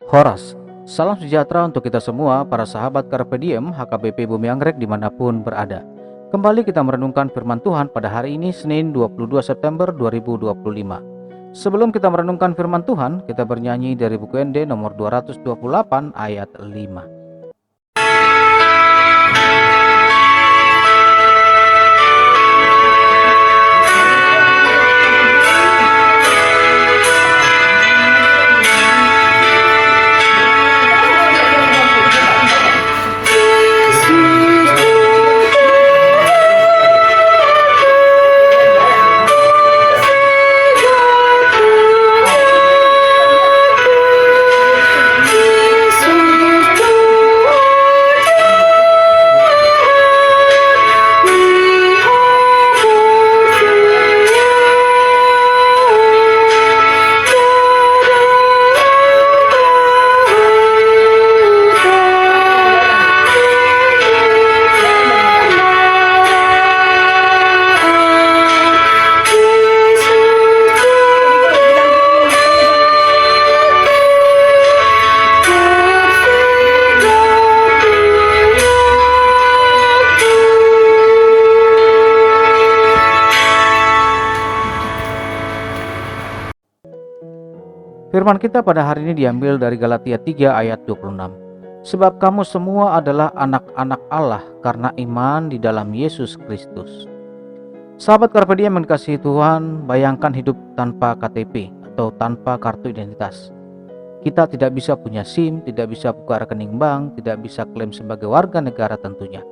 Horas, salam sejahtera untuk kita semua, para sahabat Carpe Diem HKBP Bumi Anggrek dimanapun berada. Kembali kita merenungkan firman Tuhan pada hari ini, Senin 22 September 2025. Sebelum kita merenungkan firman Tuhan, kita bernyanyi dari buku ND nomor 228 ayat 5. Firman kita pada hari ini diambil dari Galatia 3 ayat 26. Sebab kamu semua adalah anak-anak Allah karena iman di dalam Yesus Kristus. Sahabat Carpe Diem yang dikasihi Tuhan, bayangkan hidup tanpa KTP atau tanpa kartu identitas. Kita tidak bisa punya SIM, tidak bisa buka rekening bank, tidak bisa klaim sebagai warga negara tentunya.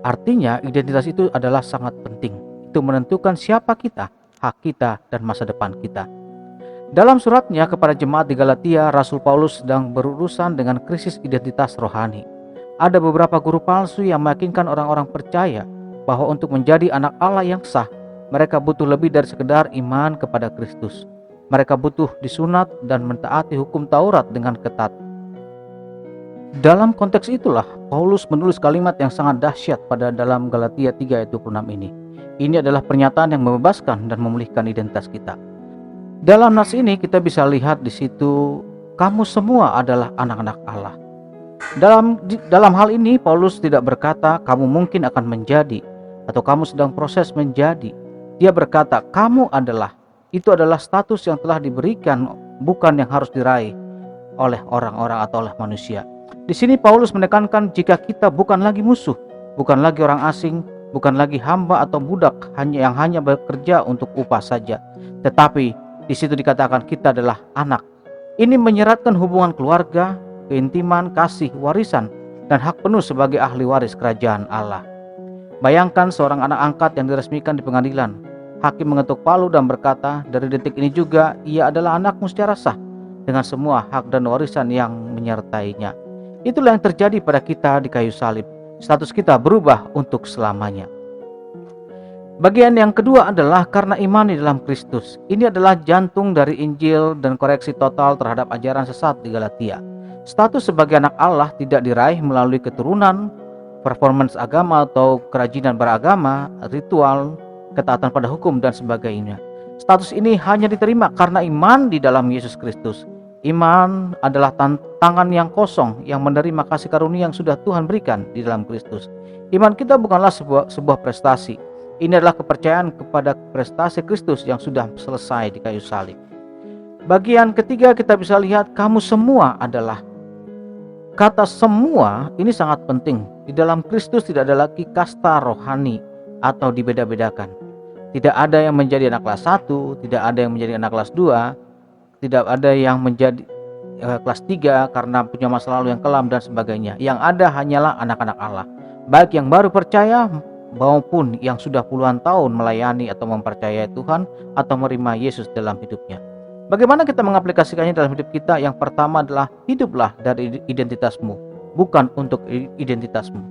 Artinya identitas itu adalah sangat penting. Itu menentukan siapa kita, hak kita, dan masa depan kita. Dalam suratnya kepada jemaat di Galatia, Rasul Paulus sedang berurusan dengan krisis identitas rohani. Ada beberapa guru palsu yang meyakinkan orang-orang percaya bahwa untuk menjadi anak Allah yang sah, mereka butuh lebih dari sekedar iman kepada Kristus. Mereka butuh disunat dan mentaati hukum Taurat dengan ketat. Dalam konteks itulah, Paulus menulis kalimat yang sangat dahsyat pada dalam Galatia 3 ayat 26 ini. Ini adalah pernyataan yang membebaskan dan memulihkan identitas kita. Dalam nas ini kita bisa lihat di situ, kamu semua adalah anak-anak Allah. Dalam hal ini Paulus tidak berkata kamu mungkin akan menjadi atau kamu sedang proses menjadi. Dia berkata kamu adalah. Itu adalah status yang telah diberikan, bukan yang harus diraih oleh orang-orang atau oleh manusia. Di sini Paulus menekankan jika kita bukan lagi musuh, bukan lagi orang asing, bukan lagi hamba atau budak yang hanya bekerja untuk upah saja, tetapi di situ dikatakan kita adalah anak. Ini menyeratkan hubungan keluarga, keintiman, kasih, warisan, dan hak penuh sebagai ahli waris kerajaan Allah. Bayangkan seorang anak angkat yang diresmikan di pengadilan. Hakim mengetuk palu dan berkata, dari detik ini juga ia adalah anakmu secara sah, dengan semua hak dan warisan yang menyertainya. Itulah yang terjadi pada kita di kayu salib. Status kita berubah untuk selamanya. Bagian yang kedua adalah karena iman di dalam Kristus. Ini adalah jantung dari Injil dan koreksi total terhadap ajaran sesat di Galatia. Status sebagai anak Allah tidak diraih melalui keturunan, performance agama atau kerajinan beragama, ritual, ketaatan pada hukum, dan sebagainya. Status ini hanya diterima karena iman di dalam Yesus Kristus. Iman adalah tangan yang kosong yang menerima kasih karunia yang sudah Tuhan berikan di dalam Kristus. Iman kita bukanlah sebuah prestasi. Ini adalah kepercayaan kepada prestasi Kristus yang sudah selesai di kayu salib. Bagian ketiga kita bisa lihat kamu semua adalah. Kata semua ini sangat penting. Di dalam Kristus tidak ada lagi kasta rohani atau dibeda-bedakan. Tidak ada yang menjadi anak kelas 1, tidak ada yang menjadi anak kelas 2, tidak ada yang menjadi kelas 3 karena punya masa lalu yang kelam dan sebagainya. Yang ada hanyalah anak-anak Allah. Baik yang baru percaya maupun yang sudah puluhan tahun melayani atau mempercayai Tuhan atau menerima Yesus dalam hidupnya. Bagaimana kita mengaplikasikannya dalam hidup kita? Yang pertama adalah hiduplah dari identitasmu, bukan untuk identitasmu.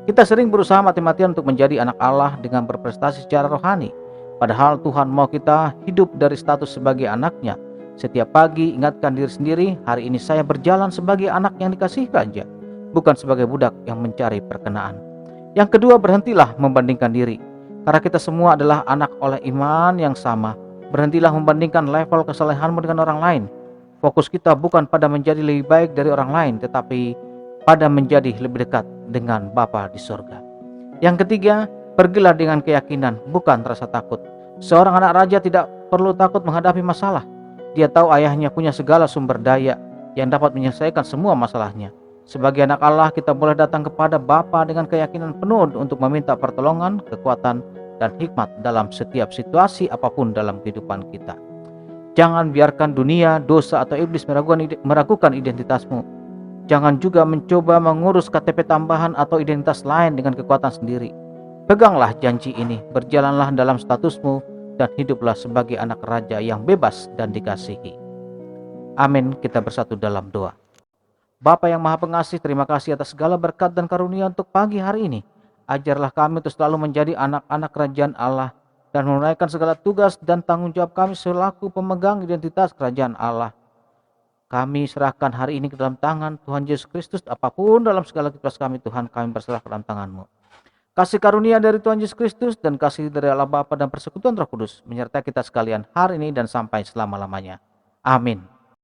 Kita sering berusaha mati-matian untuk menjadi anak Allah dengan berprestasi secara rohani. Padahal Tuhan mau kita hidup dari status sebagai anaknya. Setiap pagi ingatkan diri sendiri, hari ini saya berjalan sebagai anak yang dikasihi Raja, bukan sebagai budak yang mencari perkenaan. Yang kedua, berhentilah membandingkan diri. Karena kita semua adalah anak oleh iman yang sama. Berhentilah membandingkan level kesalehanmu dengan orang lain. Fokus kita bukan pada menjadi lebih baik dari orang lain, tetapi pada menjadi lebih dekat dengan Bapa di sorga. Yang ketiga, pergilah dengan keyakinan, bukan rasa takut. Seorang anak raja tidak perlu takut menghadapi masalah. Dia tahu ayahnya punya segala sumber daya yang dapat menyelesaikan semua masalahnya. Sebagai anak Allah, kita boleh datang kepada Bapa dengan keyakinan penuh untuk meminta pertolongan, kekuatan, dan hikmat dalam setiap situasi apapun dalam kehidupan kita. Jangan biarkan dunia, dosa, atau iblis meragukan identitasmu. Jangan juga mencoba mengurus KTP tambahan atau identitas lain dengan kekuatan sendiri. Peganglah janji ini, berjalanlah dalam statusmu, dan hiduplah sebagai anak raja yang bebas dan dikasihi. Amin. Kita bersatu dalam doa. Bapa yang Maha Pengasih, terima kasih atas segala berkat dan karunia untuk pagi hari ini. Ajarlah kami untuk selalu menjadi anak-anak kerajaan Allah dan menunaikan segala tugas dan tanggung jawab kami selaku pemegang identitas kerajaan Allah. Kami serahkan hari ini ke dalam tangan Tuhan Yesus Kristus. Apapun dalam segala aktivitas kami, Tuhan, kami berserah ke dalam tangan-Mu. Kasih karunia dari Tuhan Yesus Kristus dan kasih dari Allah Bapa dan persekutuan Roh Kudus menyertai kita sekalian hari ini dan sampai selama-lamanya. Amin.